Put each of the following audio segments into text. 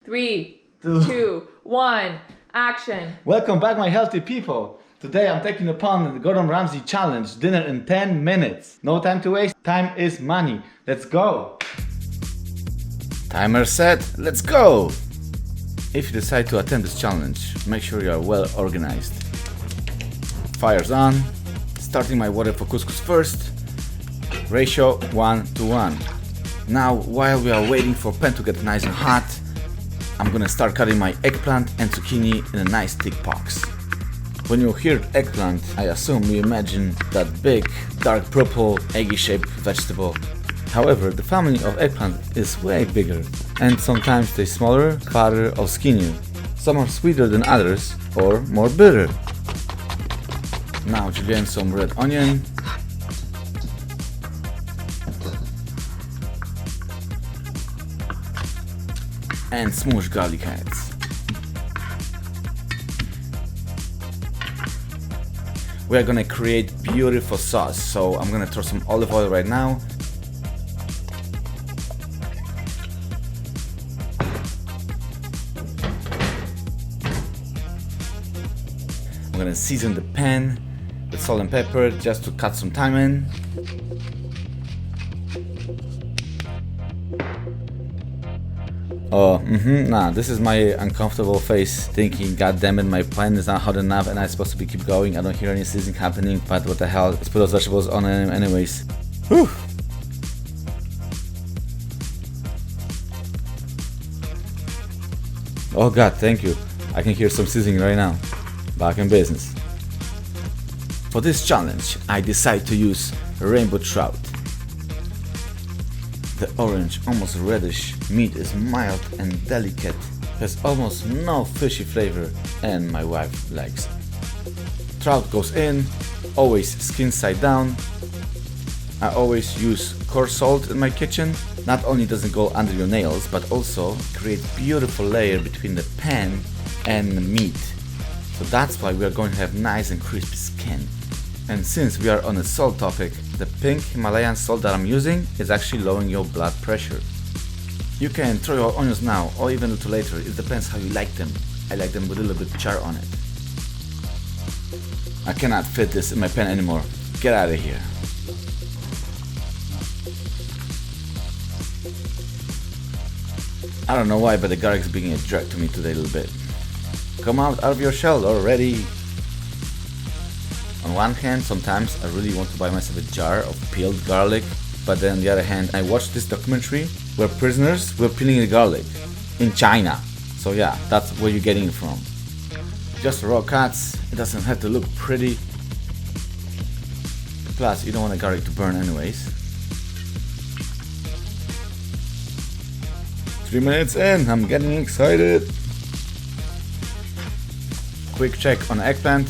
3, 2, 1, action. Welcome back, my healthy people. Today I'm taking upon the Gordon Ramsay challenge, dinner in 10 minutes. No time to waste, time is money. Let's go. Timer set, let's go. If you decide to attempt this challenge, make sure you are well organized. Fire's on. Starting my water for couscous first. Ratio 1:1. Now, while we are waiting for pan to get nice and hot, I'm gonna start cutting my eggplant and zucchini in a nice thick box. When you hear eggplant, I assume you imagine that big, dark purple, eggy shaped vegetable. However, the family of eggplant is way bigger, and sometimes they're smaller, fatter or skinnier. Some are sweeter than others, or more bitter. Now julienne some red onion. And smoosh garlic heads. We are gonna create beautiful sauce, so I'm gonna throw some olive oil right now. I'm gonna season the pan with salt and pepper just to cut some time in. Nah, this is my uncomfortable face thinking, god damn it, my pan is not hot enough and I'm supposed to keep going. I don't hear any sizzling happening, but what the hell, let's put those vegetables on anyways. Whew. Oh god, thank you. I can hear some sizzling right now. Back in business. For this challenge, I decide to use rainbow trout. The orange, almost reddish meat is mild and delicate, has almost no fishy flavor, and my wife likes it. Trout goes in, always skin side down. I always use coarse salt in my kitchen. Not only does it go under your nails, but also creates beautiful layer between the pan and the meat. So that's why we are going to have nice and crispy skin. And since we are on a salt topic, the pink Himalayan salt that I'm using is actually lowering your blood pressure. You can throw your onions now or even a little later, it depends how you like them. I like them with a little bit of char on it. I cannot fit this in my pan anymore. Get out of here. I don't know why, but the garlic is being a jerk to me today a little bit. Come out of your shell already. On one hand, sometimes I really want to buy myself a jar of peeled garlic, but then on the other hand, I watched this documentary where prisoners were peeling the garlic in China. So yeah, that's where you're getting it from. Just raw cuts, it doesn't have to look pretty. Plus, you don't want the garlic to burn anyways. 3 minutes in, I'm getting excited. Quick check on eggplant.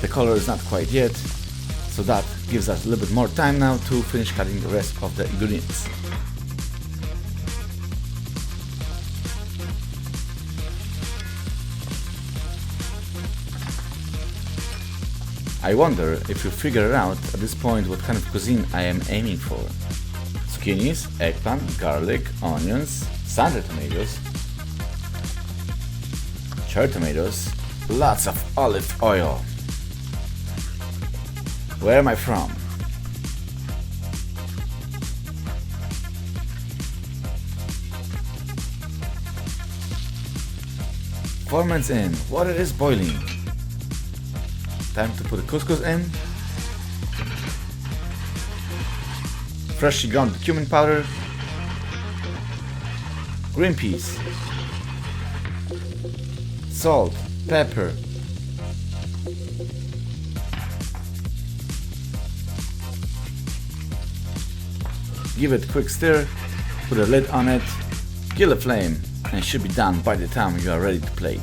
The color is not quite yet, so that gives us a little bit more time now to finish cutting the rest of the ingredients. I wonder if you figure out at this point what kind of cuisine I am aiming for. Zucchinis, eggplant, garlic, onions, sanded tomatoes, cherry tomatoes, lots of olive oil. Where am I from? Four minutes in, water is boiling. Time to put the couscous in. Freshly ground cumin powder. Green peas. Salt, pepper. Give it a quick stir, put a lid on it, kill the flame, and it should be done by the time you are ready to plate.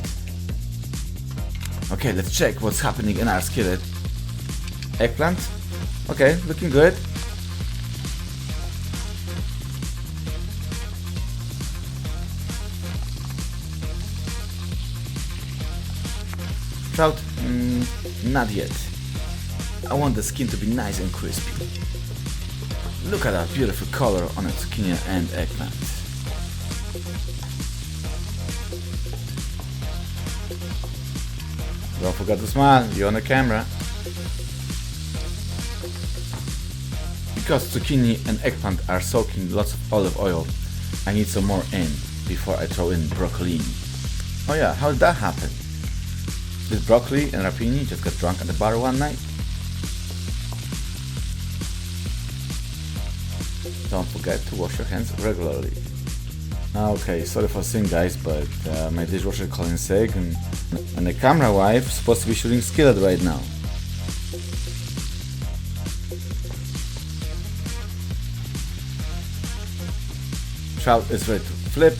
Okay, let's check what's happening in our skillet. Eggplant, okay, looking good. Trout, not yet. I want the skin to be nice and crispy. Look at that beautiful color on the zucchini and eggplant. Don't forget to smile, you're on the camera. Because zucchini and eggplant are soaking lots of olive oil, I need some more in before I throw in broccoli. Oh yeah, how did that happen? Did broccoli and rapini just get drunk at the bar one night? Don't forget to wash your hands regularly. Okay, sorry for saying guys, but my dishwasher calling sick and the camera wife supposed to be shooting skillet right now. Trout is ready to flip.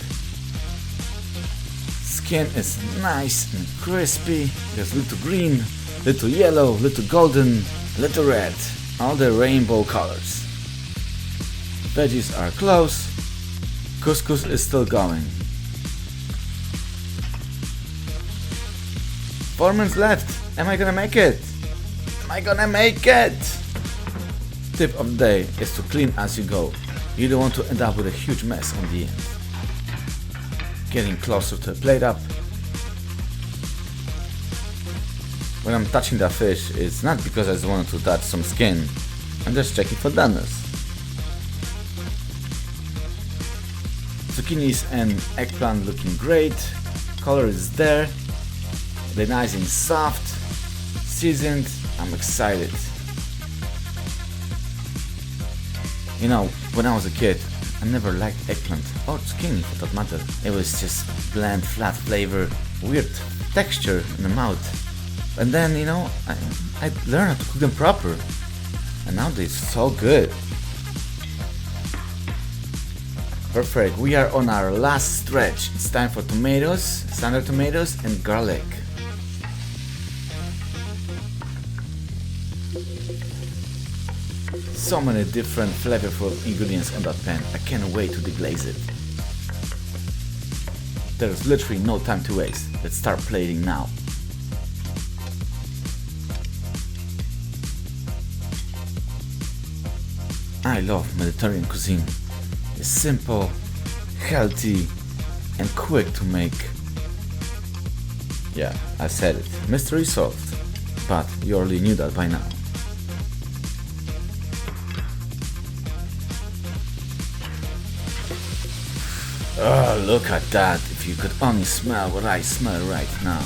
Skin is nice and crispy. There's little green, little yellow, little golden, little red. All the rainbow colors. Veggies are close. Couscous is still going. 4 minutes left. Am I gonna make it? Am I gonna make it? Tip of the day is to clean as you go. You don't want to end up with a huge mess on the end. Getting closer to the plate up. When I'm touching the fish, it's not because I just wanted to touch some skin. I'm just checking for doneness. Zucchinis and eggplant looking great. Color is there. They're nice and soft. Seasoned. I'm excited. You know, when I was a kid, I never liked eggplant or zucchini for that matter. It was just bland, flat flavor, weird texture in the mouth. And then, you know, I learned how to cook them proper. And now they're so good. Perfect, we are on our last stretch. It's time for tomatoes, standard tomatoes and garlic. So many different flavorful ingredients on that pan. I can't wait to deglaze it. There's literally no time to waste. Let's start plating now. I love Mediterranean cuisine. It's simple, healthy, and quick to make. Yeah, I said it. Mystery solved. But you already knew that by now. Oh, look at that. If you could only smell what I smell right now.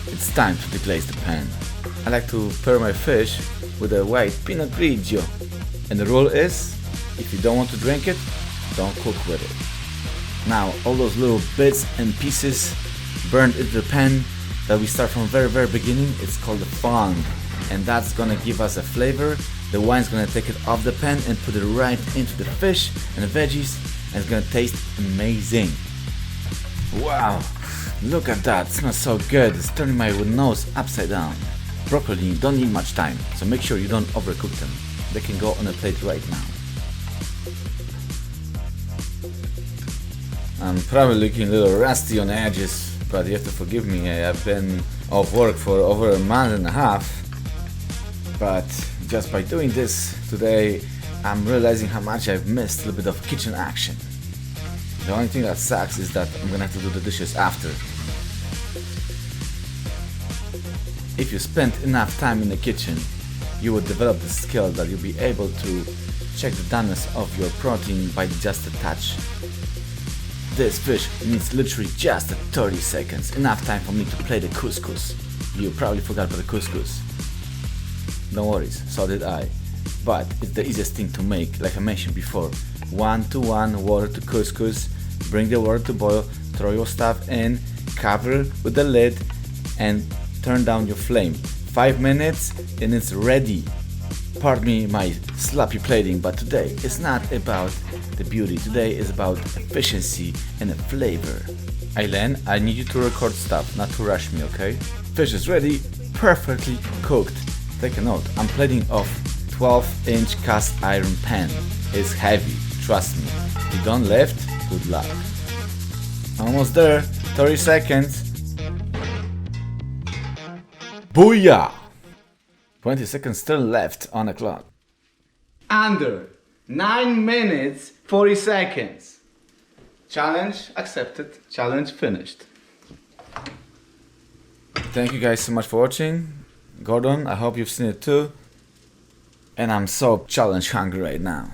It's time to deglaze the pan. I like to pair my fish with a white Pinot Grigio. And the rule is, if you don't want to drink it, don't cook with it. Now, all those little bits and pieces burned into the pan that we start from very beginning, it's called the fond. And that's gonna give us a flavor. The wine's gonna take it off the pan and put it right into the fish and the veggies, and it's gonna taste amazing. Wow, look at that, it smells so good. It's turning my nose upside down. Broccoli don't need much time, so make sure you don't overcook them. They can go on a plate right now. I'm probably looking a little rusty on the edges, but you have to forgive me. I've been off work for over a month and a half. But just by doing this today, I'm realizing how much I've missed a little bit of kitchen action. The only thing that sucks is that I'm gonna have to do the dishes after. If you spend enough time in the kitchen, you will develop the skill that you'll be able to check the doneness of your protein by just a touch. This fish needs literally just 30 seconds, enough time for me to play the couscous. You probably forgot about the couscous. No worries, so did I. But it's the easiest thing to make, like I mentioned before. 1-to-1 water to couscous, bring the water to boil, throw your stuff in, cover with the lid and turn down your flame. 5 minutes and it's ready. Pardon me my sloppy plating, but today is not about the beauty. Today is about efficiency and the flavor. Aileen, I need you to record stuff, not to rush me, okay? Fish is ready, perfectly cooked. Take a note, I'm plating off 12-inch cast iron pan. It's heavy, trust me. If you don't lift, good luck. Almost there, 30 seconds. Booyah! 20 seconds still left on the clock. Under 9 minutes, 40 seconds. Challenge accepted. Challenge finished. Thank you guys so much for watching. Gordon, I hope you've seen it too. And I'm so challenge hungry right now.